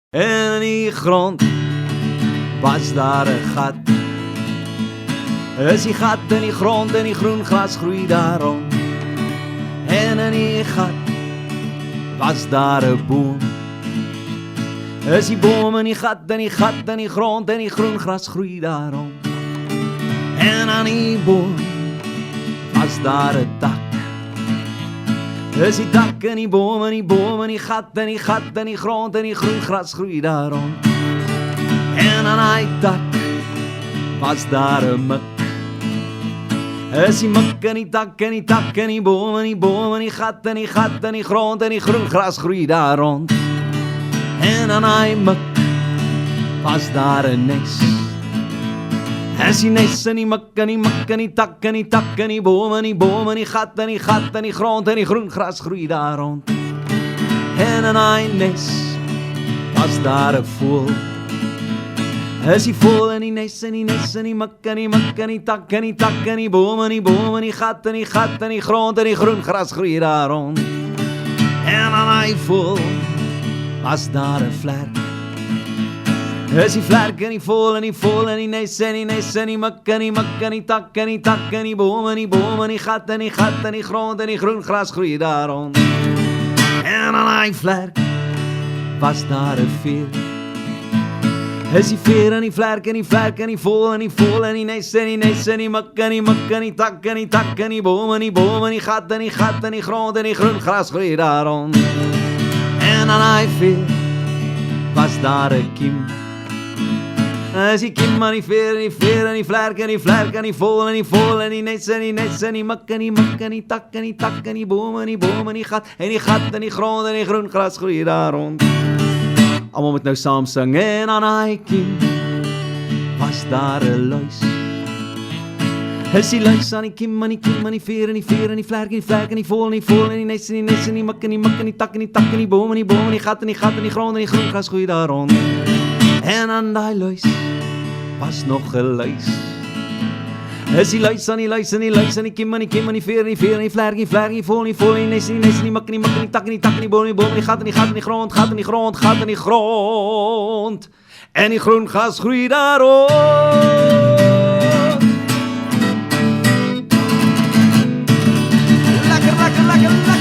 En in die grond was daar 'n gat. Is die gat in die grond en die groen gras groei daar rond. En in die gat was daar 'n boom. Is die boom in die gat en die gat in die grond en die groen gras groei daar rond. En aan die boom was daar 'n dak. Is die dak in die boom en die boom en die gat en die gat en die grond en die groen gras groei daar rond. En aan die dak was daar 'n mik. Is die mik in die dak en die tak en die boom en die boom en die gat en die gat en die grond en die groen gras groei daar rond. En aan die mik was daar 'n nes. Is die nes in die mik en die mik en die tak en die tak en die boom en die boom en die gat en die gat en die grond en die groen gras groei daar rond. En aan die nes was daar 'n voël. Is die voël in die nes en die nes en die mik en die mik en die tak en die tak en die boom en die boom en die gat en die gat en die grond en die groen gras groei daar rond. En aan die voël was daar 'n vlerk. Is die vlerk en die voël en die voël en die nes en die nes en die mik en die mik en die tak en die tak en die boom en die boom en die gat en die gat en die grond en die groen gras groei daar rond. En aan die vlerk was daar 'n veer. Is die veer en die vlerk en die vlerk en die voël en die voël en die nes en die nes en die mik en die mik en die tak en die tak en die boom en die boom en die gat en die gat en die grond en die groen gras groei daar rond. En aan die veer was daar 'n kiem. Is die kiem aan die veer en die veer en die vlerk en die vlerk en die voël en die voël en die nes en die nes en die mik en die mik en die tak en die tak en die boom en die boom en die gat en die grond en die groen gras groei daar rond. Almal moet nou saam sing. En aan die kiem was daar 'n luis. Is die luis aan die kiem, aan die kiem, aan die veer en die veer en die vlerk en die vlerk en die voël en die voël en die nes en die nes en die mik en die mik en die tak en die tak en die boom en die gat en die grond en die groen gras groei daar rond. En aan die luis was nog 'n luis. Is die luis aan die luis en die luis aan die kiem, aan die kiem, aan die veer en die veer en die vlerk en die vlerk en die voël en die voël en die nes en die nes en die mik en die tak en die tak en die boom en die gat en die gat en die grond, gat en die grond, gat en die grond en die groen gras groei daar rond. Lekker, lekker, lekker, lekker.